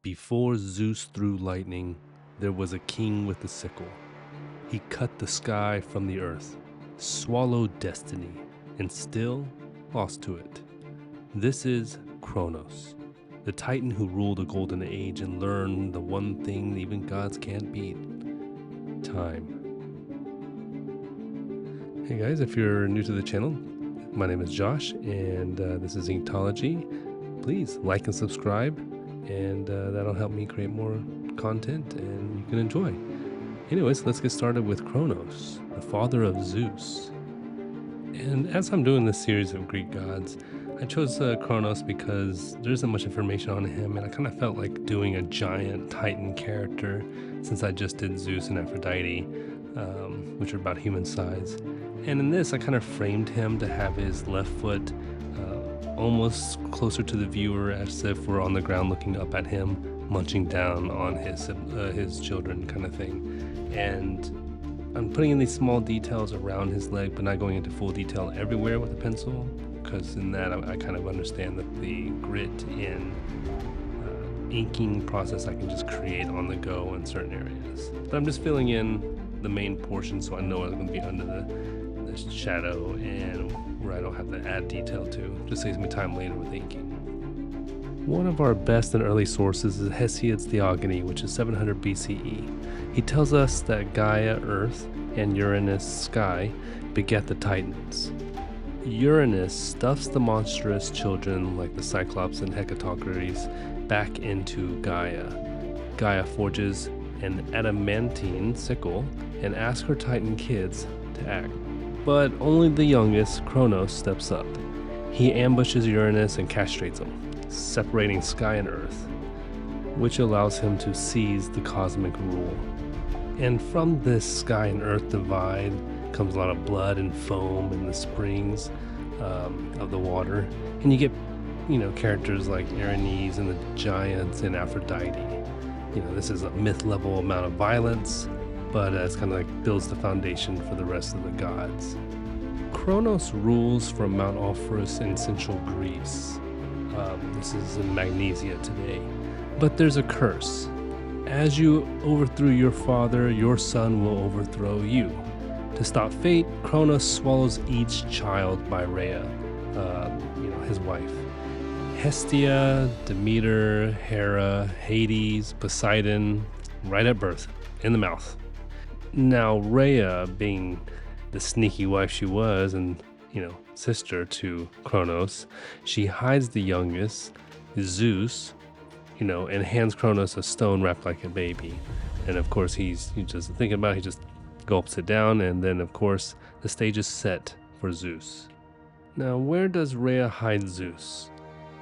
Before Zeus threw lightning, there was a king with a sickle. He cut the sky from the earth, swallowed destiny, and still lost to it. This is Kronos, the titan who ruled a golden age and learned the one thing even gods can't beat: time. Hey guys, if you're new to the channel, my name is Josh, and this is mythology. Please like and subscribe, and that'll help me create more content and you can enjoy. Anyways, let's get started with Kronos, the father of Zeus. And as I'm doing this series of Greek gods, I chose Kronos because there isn't much information on him, and I kind of felt like doing a giant Titan character since I just did Zeus and Aphrodite, which are about human size. And in this, I kind of framed him to have his left foot almost closer to the viewer, as if we're on the ground looking up at him, munching down on his children, kind of thing. And I'm putting in these small details around his leg, but not going into full detail everywhere with a pencil, because in that I kind of understand that the grit and inking process I can just create on the go in certain areas. But I'm just filling in the main portion so I know it's going to be under the shadow and where I don't have to add detail to. Just saves me time later with inking. One of our best and early sources is Hesiod's Theogony, which is 700 BCE. He tells us that Gaia, Earth, and Uranus, Sky, beget the Titans. Uranus stuffs the monstrous children like the Cyclops and Hecatochires back into Gaia. Gaia forges an adamantine sickle and asks her Titan kids to act. But only the youngest, Kronos, steps up. He ambushes Uranus and castrates him, separating Sky and Earth, which allows him to seize the cosmic rule. And from this Sky and Earth divide comes a lot of blood and foam in the springs of the water. And you get, characters like Uranus and the giants and Aphrodite. This is a myth level amount of violence, but it's kind of like builds the foundation for the rest of the gods. Kronos rules from Mount Orpheus in central Greece. This is in Magnesia today. But there's a curse. As you overthrew your father, your son will overthrow you. To stop fate, Kronos swallows each child by Rhea, his wife. Hestia, Demeter, Hera, Hades, Poseidon, right at birth, in the mouth. Now, Rhea, being the sneaky wife she was and, sister to Kronos, she hides the youngest, Zeus, and hands Kronos a stone wrapped like a baby. And of course, he's just thinking about it, he just gulps it down, and then, of course, the stage is set for Zeus. Now, where does Rhea hide Zeus?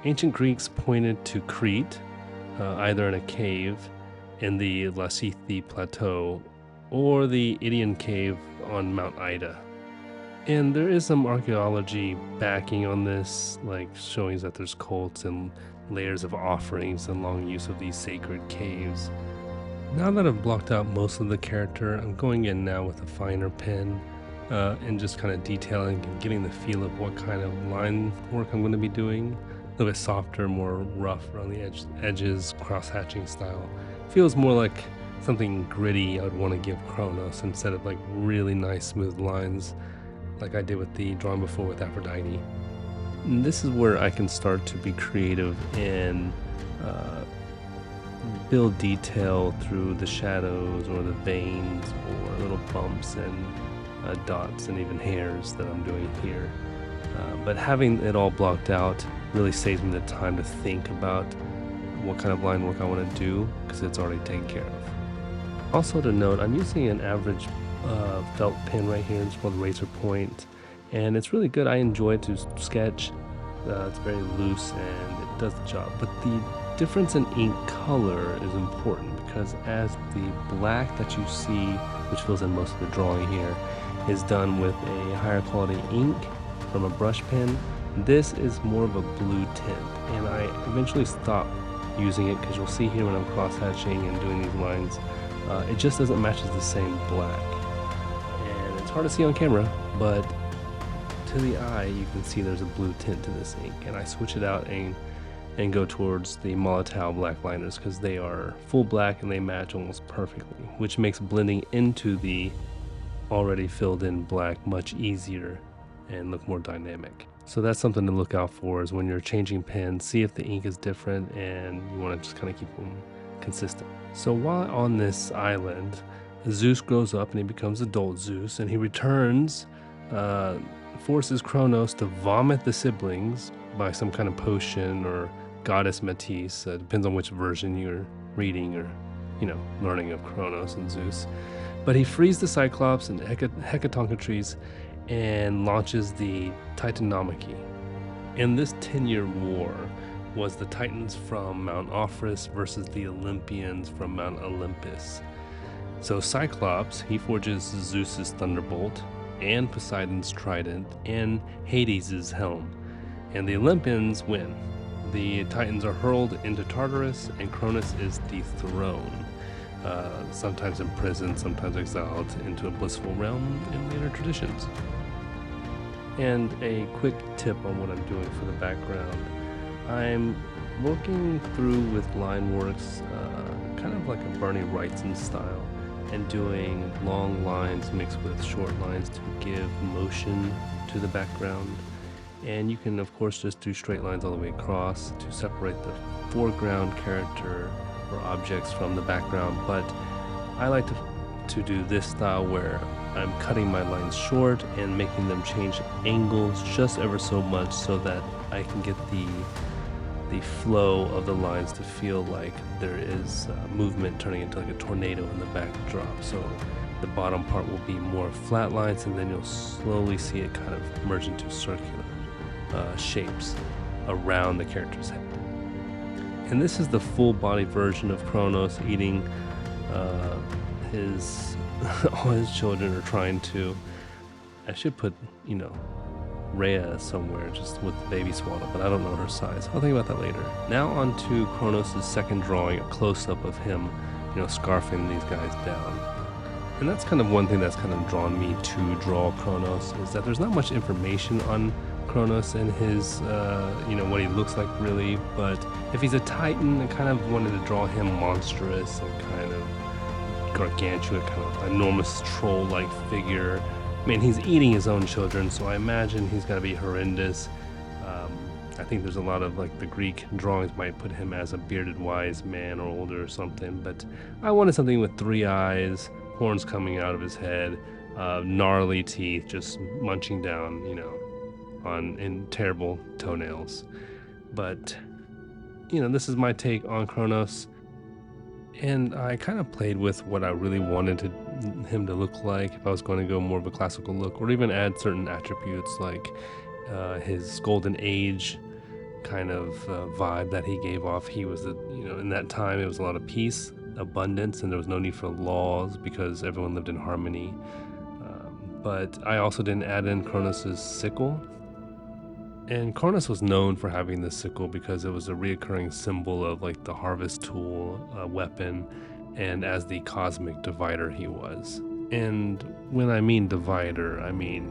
Ancient Greeks pointed to Crete, either in a cave in the Lassithi Plateau or the Idaean cave on Mount Ida. And there is some archaeology backing on this, like showing that there's cults and layers of offerings and long use of these sacred caves. Now that I've blocked out most of the character, I'm going in now with a finer pen and just kind of detailing and getting the feel of what kind of line work I'm going to be doing. A little bit softer, more rough around the edges, cross-hatching style. Feels more like something gritty I would want to give Kronos instead of like really nice smooth lines like I did with the drawing before with Aphrodite. And this is where I can start to be creative and build detail through the shadows or the veins or little bumps and dots and even hairs that I'm doing here. But having it all blocked out really saves me the time to think about what kind of line work I want to do because it's already taken care of. Also to note, I'm using an average felt pen right here. It's called Razor Point, and it's really good. I enjoy it to sketch. It's very loose and it does the job. But the difference in ink color is important because as the black that you see, which fills in most of the drawing here, is done with a higher quality ink from a brush pen, this is more of a blue tint, and I eventually stopped using it because you'll see here when I'm cross-hatching and doing these lines, it just doesn't match the same black. And it's hard to see on camera, but to the eye you can see there's a blue tint to this ink, and I switch it out and and go towards the Molotow black liners because they are full black and they match almost perfectly, which makes blending into the already filled in black much easier and look more dynamic. So that's something to look out for, is when you're changing pens, see if the ink is different, and you want to just kind of keep them consistent. So while on this island, Zeus grows up and he becomes adult Zeus, and he returns, forces Kronos to vomit the siblings by some kind of potion or goddess Matisse. Depends on which version you're reading or, learning of Kronos and Zeus. But he frees the Cyclops and Hecatoncrates and launches the Titanomachy. And this 10-year war was the Titans from Mount Ophrys versus the Olympians from Mount Olympus. So Cyclops, he forges Zeus's thunderbolt and Poseidon's trident and Hades' helm, and the Olympians win. The Titans are hurled into Tartarus, and Cronus is dethroned, sometimes imprisoned, sometimes exiled into a blissful realm in later traditions. And a quick tip on what I'm doing for the background. I'm working through with Lineworks, kind of like a Bernie Wrightson style, and doing long lines mixed with short lines to give motion to the background. And you can of course just do straight lines all the way across to separate the foreground character or objects from the background, but I like to do this style where I'm cutting my lines short and making them change angles just ever so much so that I can get the flow of the lines to feel like there is movement turning into like a tornado in the backdrop. So the bottom part will be more flat lines, and then you'll slowly see it kind of merge into circular shapes around the character's head. And this is the full body version of Kronos eating all his children are trying to. I should put, Rhea somewhere just with the baby swaddle, but I don't know her size. I'll think about that later. Now on to Kronos' second drawing, a close-up of him, scarfing these guys down. And that's kind of one thing that's kind of drawn me to draw Kronos, is that there's not much information on Kronos and his, what he looks like really, but if he's a Titan, I kind of wanted to draw him monstrous and kind of gargantuan, kind of enormous troll-like figure. I mean, he's eating his own children, so I imagine he's got to be horrendous. I think there's a lot of, the Greek drawings might put him as a bearded wise man or older or something, but I wanted something with 3 eyes, horns coming out of his head, gnarly teeth, just munching down, in terrible toenails. But, this is my take on Kronos. And I kind of played with what I really wanted him to look like, if I was going to go more of a classical look, or even add certain attributes like his golden age kind of vibe that he gave off. He was, in that time, it was a lot of peace, abundance, and there was no need for laws because everyone lived in harmony. But I also didn't add in Kronos' sickle. And Kronos was known for having the sickle because it was a reoccurring symbol of the harvest tool, weapon, and as the cosmic divider he was. And when I mean divider, I mean,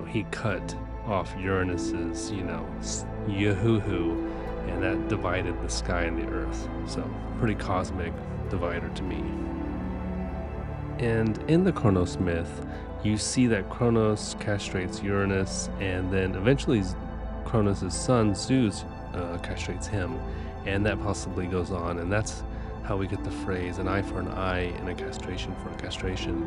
he cut off Uranus's, Yahuhu, and that divided the sky and the earth. So pretty cosmic divider to me. And in the Kronos myth, you see that Kronos castrates Uranus, and then eventually Kronos' son Zeus castrates him, and that possibly goes on, and that's how we get the phrase an eye for an eye and a castration for a castration.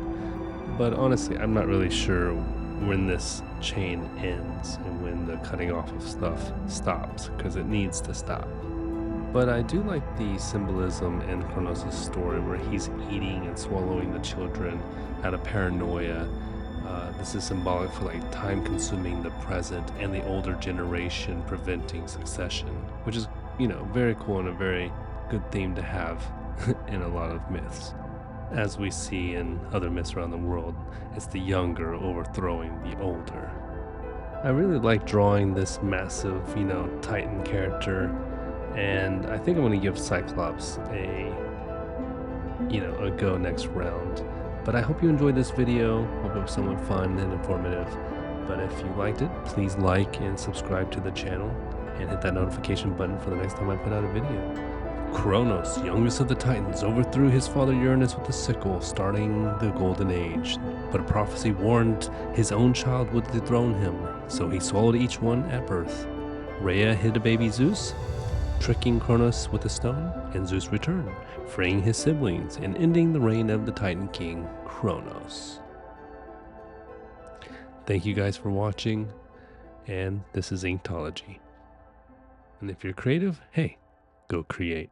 But honestly, I'm not really sure when this chain ends and when the cutting off of stuff stops, because it needs to stop. But I do like the symbolism in Kronos' story where he's eating and swallowing the children out of paranoia. This is symbolic for time consuming the present and the older generation preventing succession, which is, very cool and a very good theme to have in a lot of myths. As we see in other myths around the world, it's the younger overthrowing the older. I really like drawing this massive, Titan character, and I think I'm going to give Cyclops a go next round. But I hope you enjoyed this video. Hope it was somewhat fun and informative. But if you liked it, please like and subscribe to the channel. and hit that notification button for the next time I put out a video. Kronos, youngest of the Titans, overthrew his father Uranus with a sickle, starting the Golden Age. But a prophecy warned his own child would dethrone him, so he swallowed each one at birth. Rhea hid a baby Zeus, tricking Kronos with a stone, and Zeus returned, freeing his siblings and ending the reign of the Titan king, Kronos. Thank you guys for watching, and this is Inkology. And if you're creative, hey, go create.